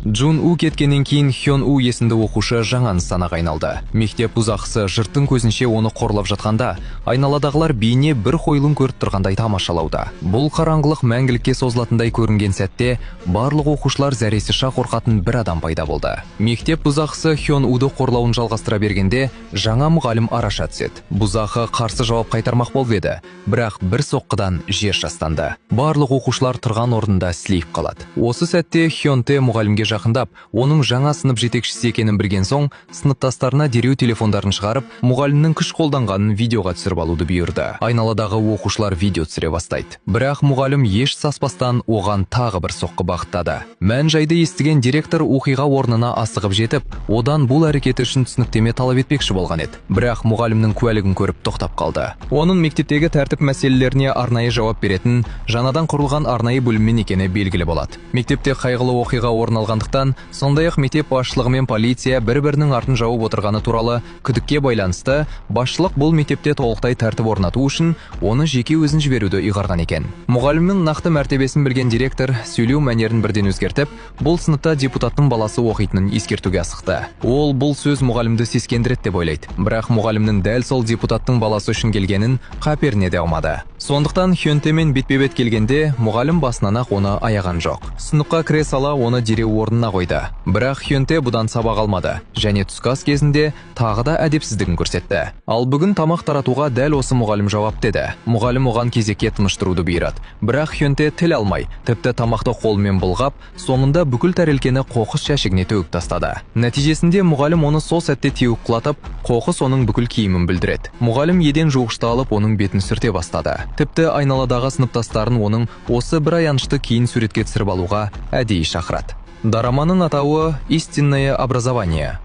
Джун У кеткеннен кейін Хён У есімді оқушы жаңа нысанаға айналды. Мектеп бұзақысы жұрттың көзінше оны қорлап жатқанда, айналадағылар бейне бір қойылым көріп тұрғандай тамашалауда. Бұл қараңғылық мәңгілікке созылатындай көрінген сәтте, барлық оқушылар зәресі қорқатын бір адам пайда болды. Мектеп бұзақысы Хён Уды қорлауын жалғастыра бергенде, жаңа мұғалім араша түседі. Бұзақы қарсы жауап қайтармақ болып еді, бірақ бір соққыдан жер жастанды. Барлық оқушылар тұрған орнында сілейіп қалады. Осы сәтте Хён Те мұғалімге жақындап, оның жаңа сынып жетекшісі екенін білген соң, сыныптастарына дереу телефондарын шығарып, мұғалімнің күш қолданғанын видеоға түсіріп алуды бұйырды. Айналадағы оқушылар видео түсіре бастайды. Бірақ мұғалім еш саспастан оған тағы бір соққы бағыттады. Мән-жайды естіген директор оқиға орнына асығып жетіп, одан бұл әрекеті үшін түсініктеме талап етпекші болған еді. Бірақ мұғалімнің куәлігін көріп тоқтап қалды. Оның мектептегі тәртіп мәселелеріне арнайы жауап беретін, жаңадан құрылған арнайы бөліммен екені белгілі болады. Мектепте қайғылы оқиға орын алғандықтан, сондай-ақ мектеп басшылығы мен полиция бір-бірінің артын жауып отырғаны туралы күдікке байланысты, басшылық бұл мектепте толықтай тәртіп орнату үшін оны жеке өзін жіберуді ұйғарған екен. Мұғалімнің нақты мәртебесін білген директор сөйлеу мәнерін бірден өзгертіп, бұл сыныпта депутаттың баласы оқитынын ескертуге асықты. Ол бұл сөз мұғалімді сескендіреді деп ойлайды, бірақ мұғалімнің дәл сол депутаттың баласы үшін келгенін қаперіне де алмады. Сондықтан Хён Темен бетпе-бет келгенде, мұғалім басынан-ақ оны аяған жоқ. Сыныпқа кіре сала оны дереу орнына қойды. Бірақ Хён Те бұдан сабақ алмады және түскі ас кезінде тағы да әдепсіздігін көрсетті. Ал бүгін тамақ таратуға дәл осы мұғалім жауап деді. Мұғалім оған кезекке тыныштыруды бұйырады. Бірақ Хён Те тіл алмай, тіпті тамақты қолымен бұлғап, соңында бүкіл тәрелкені қоқыс жәшігіне төгіп тастады. Нәтижесінде мұғалім оны сол сәтте теуіп құлатып, қоқыс оның бүкіл киімін бүлдіреді. Мұғалім еден жуғышты алып, оның бетін сүрте бастады. Тіпті айналадағы сыныптастарын оның осы бір аянышты кейін суретке түсіріп алуға әдейі шақырады. Дораманың атауы «Истинное образование».